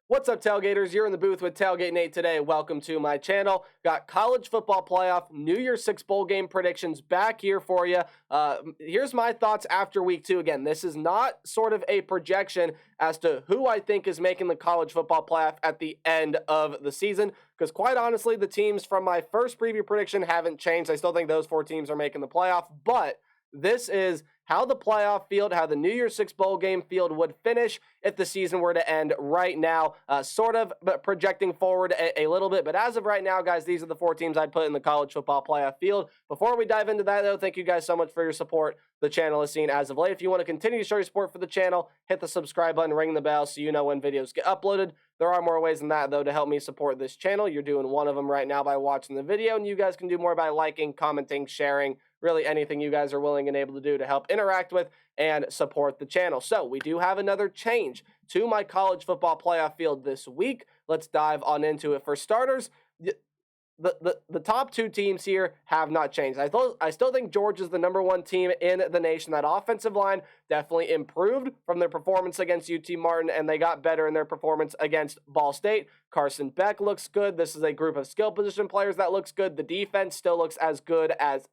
What's up, Tailgaters? You're in the booth with Tailgate Nate today. Welcome to my channel. Got college football playoff, New Year's 6 bowl game predictions back here for you. Here's my thoughts after week 2. Again, this is not sort of a projection as to who I think is making the college football playoff at the end of the season, because quite honestly, the teams from my first preview prediction haven't changed. I still think those 4 teams are making the playoff, but this is how the playoff field, how the New Year's 6 bowl game field would finish if the season were to end right now. Sort of projecting forward a little bit, but as of right now, guys, these are the 4 teams I'd put in the college football playoff field. Before we dive into that, though, thank you guys so much for your support the channel has seen as of late. If you want to continue to show your support for the channel, hit the subscribe button, ring the bell so you know when videos get uploaded. There are more ways than that, though, to help me support this channel. You're doing one of them right now by watching the video, and you guys can do more by liking, commenting, sharing, really anything you guys are willing and able to do to help interact with and support the channel. So we do have another change to my college football playoff field this week. Let's dive on into it. For starters, the top 2 teams here have not changed. I still think Georgia's the #1 team in the nation. That offensive line definitely improved from their performance against UT Martin, and they got better in their performance against Ball State. Carson Beck looks good. This is a group of skill position players that looks good. The defense still looks as good as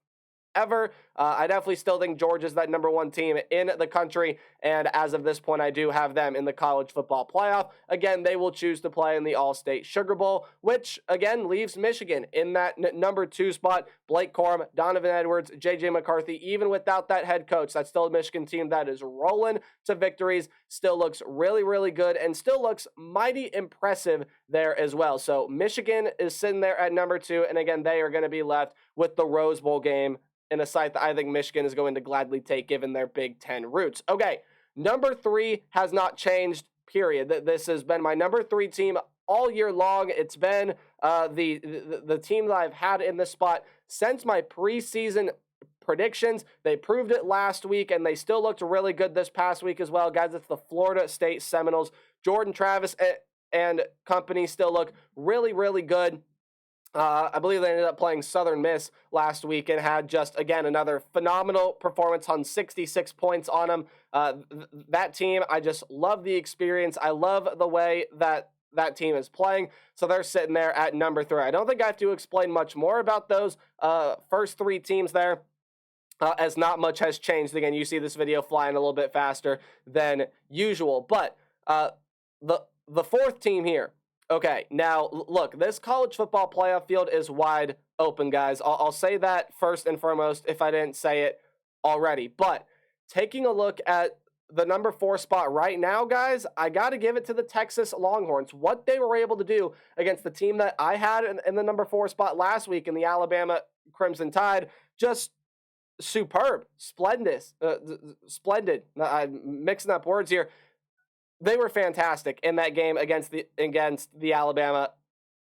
ever. I definitely still think Georgia's that #1 team in the country, and as of this point, I do have them in the college football playoff. Again, they will choose to play in the All-State Sugar Bowl, which, again, leaves Michigan in that #2 spot. Blake Corum, Donovan Edwards, J.J. McCarthy, even without that head coach, that's still a Michigan team that is rolling to victories, still looks really, really good, and still looks mighty impressive there as well. So Michigan is sitting there at #2, and again, they are going to be left with the Rose Bowl game in a site that I think Michigan is going to gladly take given their Big Ten roots. Okay, #3 has not changed, period. This has been my #3 team all year long. It's been the team that I've had in this spot since my preseason predictions. They proved it last week, and they still looked really good this past week as well. Guys, it's the Florida State Seminoles. Jordan Travis and company still look really, really good. I believe they ended up playing Southern Miss last week and had just, again, another phenomenal performance on 66 points on them. That team, I just love the experience. I love the way that team is playing. So they're sitting there at #3. I don't think I have to explain much more about those first 3 teams there, as not much has changed. Again, you see this video flying a little bit faster than usual. But the 4th team here. Okay, now, look, this college football playoff field is wide open, guys. I'll say that first and foremost if I didn't say it already. But taking a look at the #4 spot right now, guys, I got to give it to the Texas Longhorns. What they were able to do against the team that I had in the #4 spot last week in the Alabama Crimson Tide, just superb, splendid. I'm mixing up words here. They were fantastic in that game against the Alabama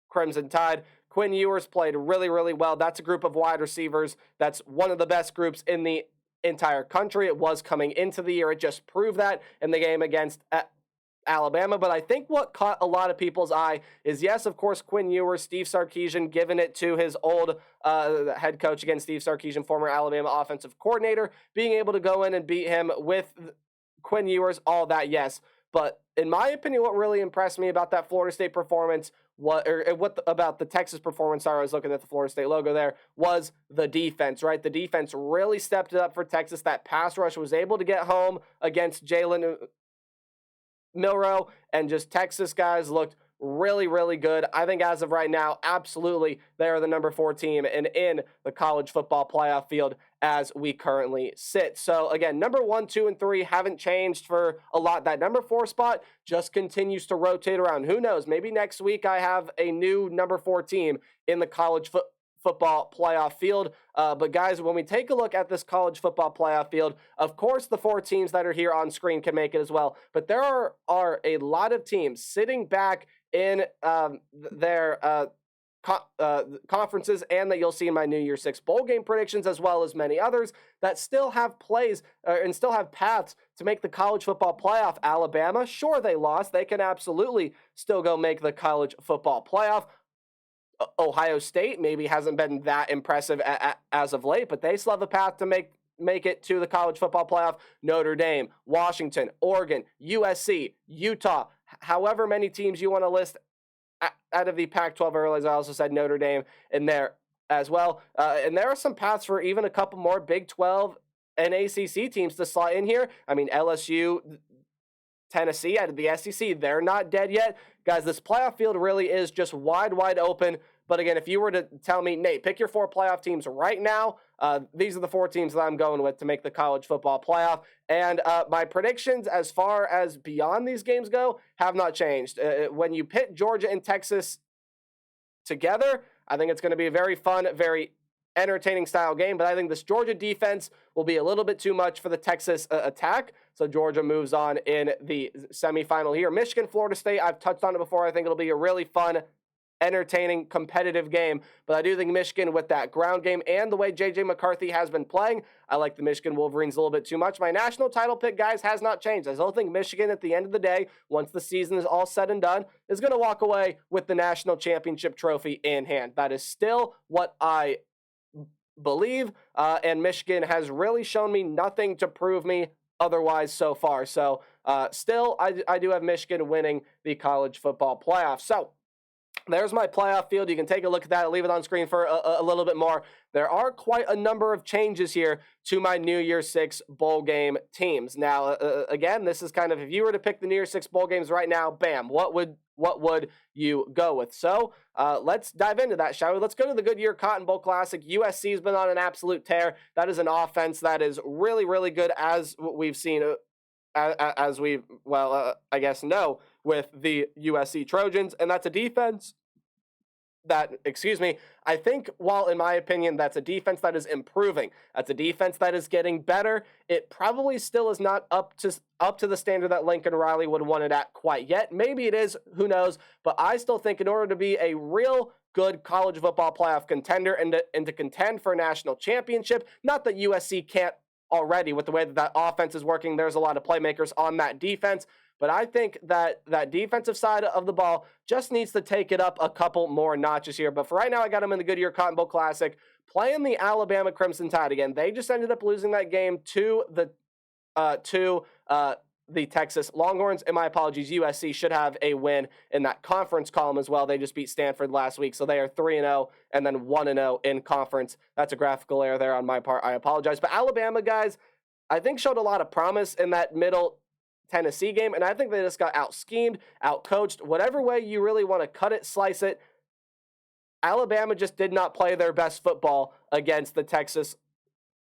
Crimson Tide. Quinn Ewers played really, really well. That's a group of wide receivers. That's one of the best groups in the entire country. It was coming into the year. It just proved that in the game against Alabama. But I think what caught a lot of people's eye is, yes, of course, Quinn Ewers, Steve Sarkisian giving it to his old head coach, again, Steve Sarkisian, former Alabama offensive coordinator, being able to go in and beat him with Quinn Ewers, all that, yes. But in my opinion, what really impressed me about that Florida State performance, about the Texas performance, sorry, I was looking at the Florida State logo there, was the defense, right? The defense really stepped it up for Texas. That pass rush was able to get home against Jalen Milroe, and just Texas guys looked really, really good. I think as of right now, absolutely, they are the #4 team and in the college football playoff field as we currently sit. So again, #1, 2, and 3 haven't changed for a lot. That #4 spot just continues to rotate around. Who knows? Maybe next week I have a new #4 team in the college football playoff field. But guys, when we take a look at this college football playoff field, of course the 4 teams that are here on screen can make it as well. But there are a lot of teams sitting back in their conferences, and that you'll see in my New Year's 6 bowl game predictions, as well as many others that still have plays and still have paths to make the college football playoff. Alabama, sure, they lost. They can absolutely still go make the college football playoff. Ohio State maybe hasn't been that impressive as of late, but they still have a path to make it to the college football playoff. Notre Dame, Washington, Oregon, USC, Utah however many teams you want to list out of the Pac-12 early. As I also said, Notre Dame in there as well. And there are some paths for even a couple more Big 12 and ACC teams to slot in here. I mean, LSU, Tennessee out of the SEC, they're not dead yet. Guys, this playoff field really is just wide open. But again, if you were to tell me, Nate, pick your 4 playoff teams right now, these are the 4 teams that I'm going with to make the college football playoff. And my predictions as far as beyond these games go have not changed. When you pit Georgia and Texas together, I think it's going to be a very fun, very entertaining style game, but I think this Georgia defense will be a little bit too much for the Texas attack. So Georgia moves on in the semifinal here. Michigan, Florida State, I've touched on it before. I think it'll be a really fun, entertaining, competitive game. But I do think Michigan, with that ground game and the way J.J. McCarthy has been playing, I like the Michigan Wolverines a little bit too much. My national title pick, guys, has not changed. I still think Michigan, at the end of the day, once the season is all said and done, is going to walk away with the national championship trophy in hand. That is still what I believe, and Michigan has really shown me nothing to prove me otherwise so far. So still, I do have Michigan winning the college football playoff. So there's my playoff field. You can take a look at that. I'll leave it on screen for a little bit more. There are quite a number of changes here to my New Year's 6 bowl game teams. Now, again, this is kind of, if you were to pick the New Year's 6 bowl games right now, bam, what would you go with? So let's dive into that, shall we? Let's go to the Goodyear Cotton Bowl Classic. USC's been on an absolute tear. That is an offense that is really good, as we've seen, as we, I guess, know with the USC Trojans. And that's a defense that, I think, while in my opinion, that's a defense that is improving. That's a defense that is getting better. It probably still is not up to the standard that Lincoln Riley would want it at quite yet. Maybe it is, who knows? But I still think in order to be a real good college football playoff contender and to contend for a national championship, not that USC can't already with the way that offense is working. There's a lot of playmakers on that defense. But I think that defensive side of the ball just needs to take it up a couple more notches here. But for right now, I got them in the Goodyear Cotton Bowl Classic, playing the Alabama Crimson Tide again. They just ended up losing that game to the Texas Longhorns. And my apologies, USC should have a win in that conference column as well. They just beat Stanford last week, so they are 3-0 and then 1-0 in conference. That's a graphical error there on my part. I apologize. But Alabama, guys, I think showed a lot of promise in that middle Tennessee game, and I think they just got out-schemed, out-coached. Whatever way you really want to cut it, slice it, Alabama just did not play their best football against the Texas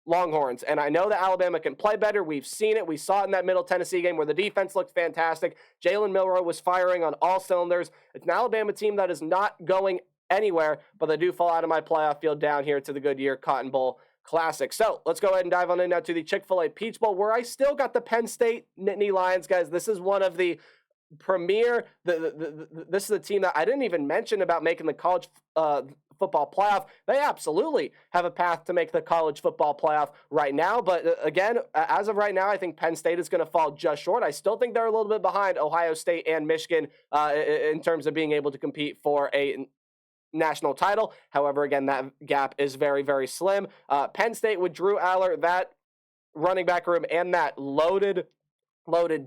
Longhorns. And I know that Alabama can play better. We've seen it. We saw it in that Middle Tennessee game where the defense looked fantastic. Jalen Milroe was firing on all cylinders. It's an Alabama team that is not going anywhere, but they do fall out of my playoff field down here to the Goodyear Cotton Bowl Classic. So let's go ahead and dive on in now to the Chick-fil-A Peach Bowl, where I still got the Penn State Nittany Lions, guys. This is one of the premier, this is a team that I didn't even mention about making the college football playoff. They absolutely have a path to make the college football playoff right now. But again, as of right now, I think Penn State is going to fall just short. I still think they're a little bit behind Ohio State and Michigan in terms of being able to compete for a national title. However, again, that gap is very slim. Penn State with Drew Aller, that running back room, and that loaded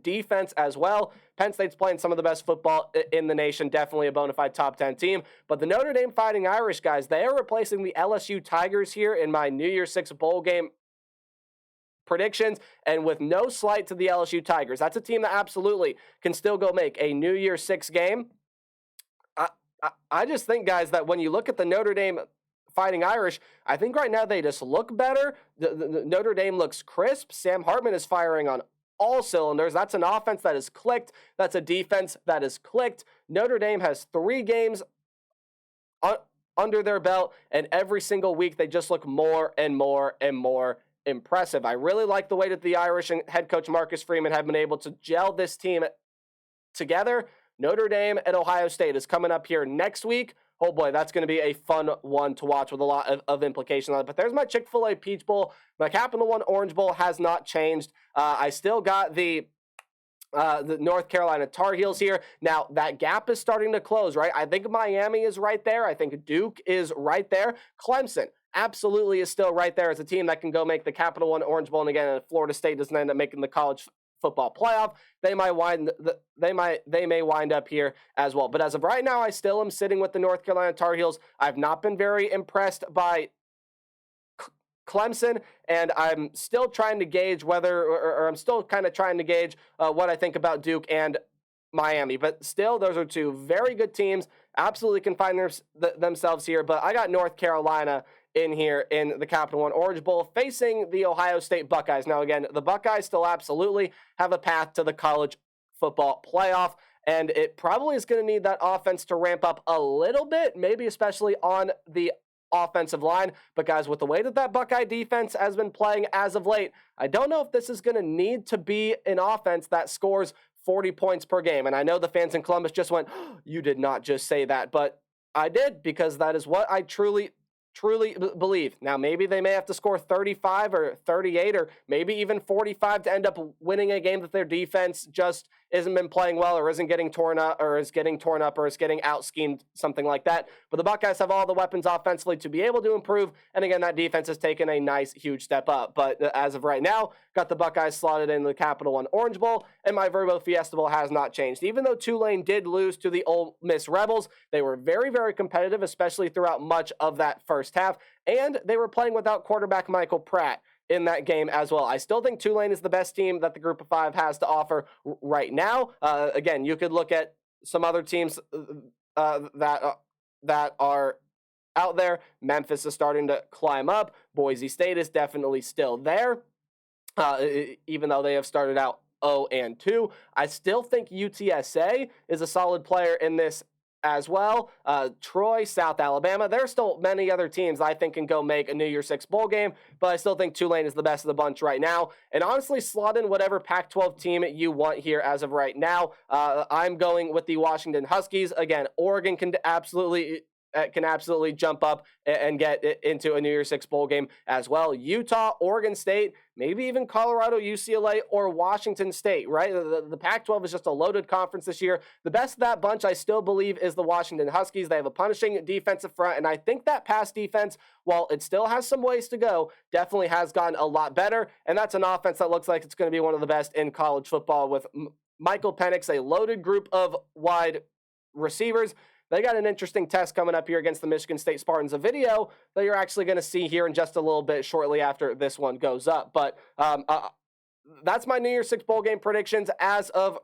defense as well. Penn State's playing some of the best football in the nation, definitely a bona fide top 10 team. But the Notre Dame Fighting Irish, guys, they are replacing the LSU Tigers here in my New Year's 6 bowl game predictions, and with no slight to the LSU Tigers. That's a team that absolutely can still go make a New Year's 6 game. I just think, guys, that when you look at the Notre Dame Fighting Irish, I think right now they just look better. The Notre Dame looks crisp. Sam Hartman is firing on all cylinders. That's an offense that is clicked. That's a defense that is clicked. Notre Dame has 3 games under their belt, and every single week they just look more and more impressive. I really like the way that the Irish and head coach Marcus Freeman have been able to gel this team together. Notre Dame and Ohio State is coming up here next week. Oh boy, that's going to be a fun one to watch with a lot of implications on it. But there's my Chick-fil-A Peach Bowl. My Capital One Orange Bowl has not changed. I still got the North Carolina Tar Heels here. Now, that gap is starting to close, right? I think Miami is right there. I think Duke is right there. Clemson absolutely is still right there as a team that can go make the Capital One Orange Bowl. And again, Florida State doesn't end up making the college football playoff, they may wind up here as well. But as of right now, I still am sitting with the North Carolina Tar Heels. I've not been very impressed by Clemson, and I'm still trying to gauge whether, or I'm still kind of trying to gauge what I think about Duke and Miami. But still, those are two very good teams. Absolutely can find themselves here. But I got North Carolina in here in the Capital One Orange Bowl facing the Ohio State Buckeyes. Now, again, the Buckeyes still absolutely have a path to the college football playoff, and it probably is going to need that offense to ramp up a little bit, maybe especially on the offensive line. But guys, with the way that Buckeye defense has been playing as of late, I don't know if this is going to need to be an offense that scores 40 points per game. And I know the fans in Columbus just went, oh, you did not just say that, but I did, because that is what I truly believe. Now, maybe they may have to score 35 or 38 or maybe even 45 to end up winning a game that their defense just isn't been playing well, or isn't getting torn up, or is getting out schemed, something like that. But the Buckeyes have all the weapons offensively to be able to improve. And again, that defense has taken a nice, huge step up. But as of right now, got the Buckeyes slotted in the Capital One Orange Bowl, and my Verbo Fiesta Bowl has not changed. Even though Tulane did lose to the Ole Miss Rebels, they were very, very competitive, especially throughout much of that first half. And they were playing without quarterback Michael Pratt in that game as well. I still think Tulane is the best team that the Group of Five has to offer right now. Again, you could look at some other teams that are out there. Memphis is starting to climb up. Boise State is definitely still there, even though they have started out 0-2. I still think UTSA is a solid player in this as well. Troy, South Alabama, there's still many other teams I think can go make a New Year's Six bowl game, but I still think Tulane is the best of the bunch right now. And honestly, slot in whatever Pac-12 team you want here as of right now. I'm going with the Washington Huskies. Again, Oregon can absolutely jump up and get into a New Year's Six bowl game as well. Utah, Oregon State, maybe even Colorado, UCLA, or Washington State, right? The Pac-12 is just a loaded conference this year. The best of that bunch, I still believe, is the Washington Huskies. They have a punishing defensive front, and I think that pass defense, while it still has some ways to go, definitely has gotten a lot better, and that's an offense that looks like it's going to be one of the best in college football with Michael Penix, a loaded group of wide receivers. They got an interesting test coming up here against the Michigan State Spartans, a video that you're actually going to see here in just a little bit shortly after this one goes up. But that's my New Year's Six bowl game predictions as of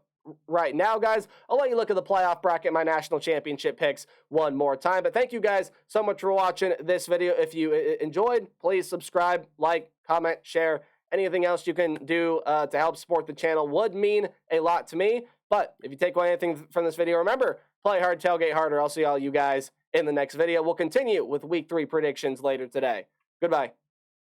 right now, guys. I'll let you look at the playoff bracket, my national championship picks one more time. But thank you guys so much for watching this video. If you enjoyed, please subscribe, like, comment, share. Anything else you can do to help support the channel would mean a lot to me. But if you take away anything from this video, remember, play hard, tailgate harder. I'll see all you guys in the next video. We'll continue with Week 3 predictions later today. Goodbye.